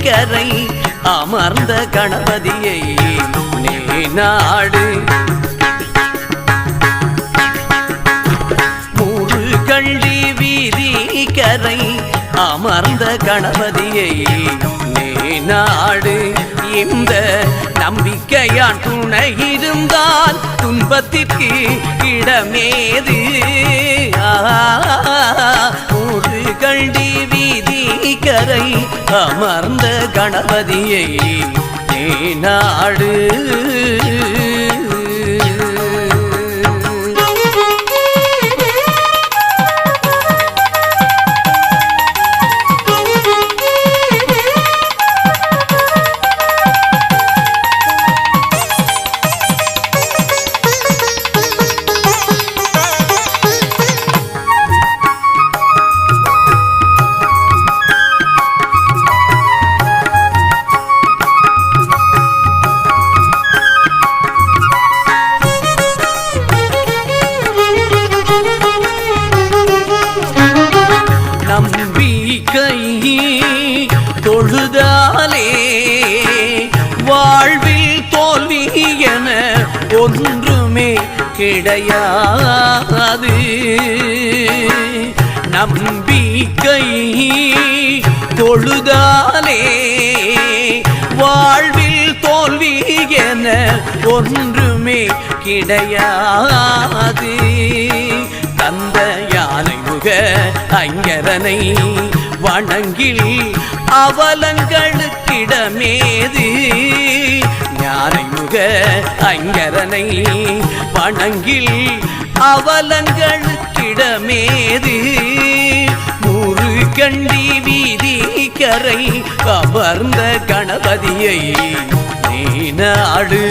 கரை அமர்ந்த கணபதியை நீ நாடு. முருகண்டி வீதி கரை அமர்ந்த கணபதியை நீ நாடு. இந்த நம்பிக்கையான் துணை இருந்தால் துன்பத்திற்கு இடமேது. முருகண்டி வீதி கரை அமர்ந்த கணபதியை நீ நாடு. தொழுதாலே வாழ்வில் தோல்வி என ஒன்றுமே கிடையாது. நம்பிக்கை தொழுதாலே வாழ்வில் தோல்வி என ஒன்றுமே கிடையாது. தந்த யானை முக ஐங்கரனை வணங்கில் அவலங்களுக்கிடமேது. ஞானை முக ஐங்கரனை வணங்கில் அவலங்களுக்கிடமேது. முருகண்டி வீதி கரை அமர்ந்த கணபதியை நீ நாடு.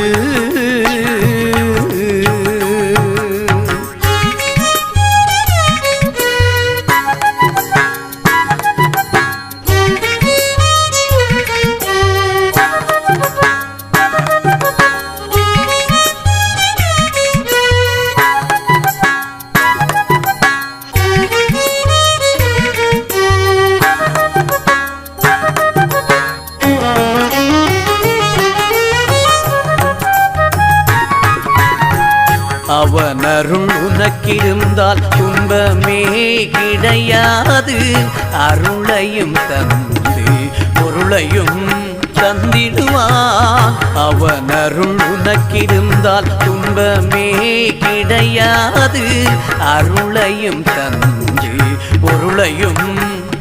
அவன் அருள் உனக்கிருந்தால் துன்பமே கிடையாது. அருளையும் தந்து பொருளையும் தந்திடுவான். அவன் அருள் உனக்கிருந்தால் துன்பமே கிடையாது. அருளையும் தந்து பொருளையும்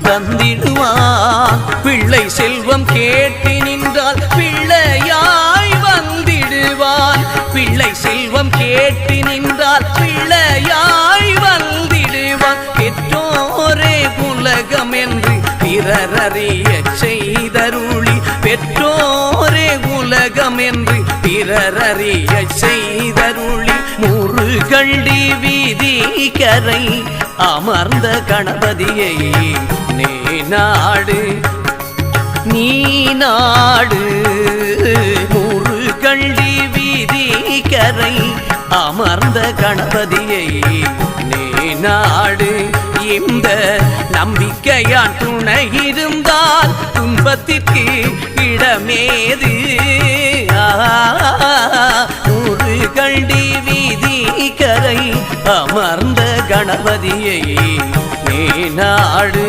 தந்திடுவான். பிள்ளை செல்வம் கேட்டு நின்றால் பிள்ளையாய் வந்திடுவான். பிள்ளை செல்வம் கேட்டு நின்றால் பிள்ளையாய் வந்திடுவான். பெற்றோரே உலகம் என்று பிறரறிய செய்தருளி. பெற்றோரே உலகம் என்று பிறரறிய செய்தருளி. முருகண்டி வீதி கரை அமர்ந்த கணபதியை நீ நாடு. நீ நாடு. முருகண்டி வீதி கரை அமர்ந்த கணபதியை நீ நாடு. இந்த நம்பிக்கையான் துணை இருந்தால் துன்பத்திற்கு இடமேது. முருகண்டி வீதி கரை அமர்ந்த கணபதியை நீ நாடு.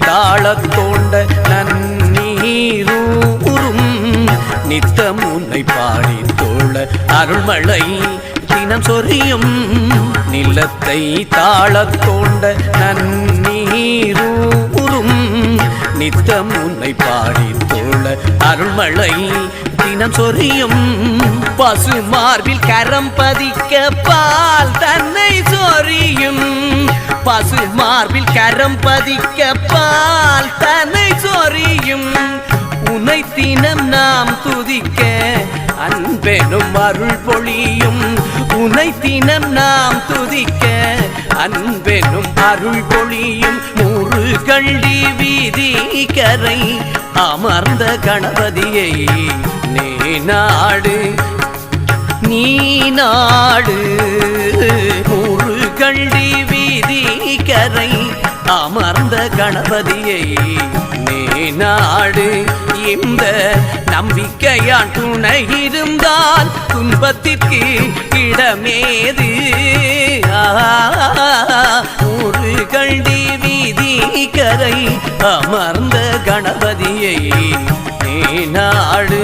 தாளத்தோண்ட நன்னீரூரும் நித்தம் உன்னை பாடி தோழ அருள்மழை தினம் சொரியும். நிலத்தை தாளத்தோண்ட நன்னீரூரும் நித்தம் உன்னை பாடி தோழ அருள்மழை தினம் சொரியும். பசு மார்பில் கரம் பதிக்க பால் தன்னை சொரியும். பசு மார்பில் கரம் பதிக்க பால் தன்னை சொரியும் உனை தினம் நாம் துதிக்க அன்பெனும் அருள் பொழியும் உனை தினம் நாம் துதிக்க அன்பெனும் அருள் பொழியும் முருகண்டி வீதி கரை அமர்ந்த கணபதியை நீ நாடு நீ நாடு முருகண்டி வீதி கரை அமர்ந்த கணபதியை நீ நாடு இந்த நம்பிக்கையான் துணை இருந்தால் துன்பத்திற்கு இடமேது முருகண்டி வீதி கரை அமர்ந்த கணபதியை நீ நாடு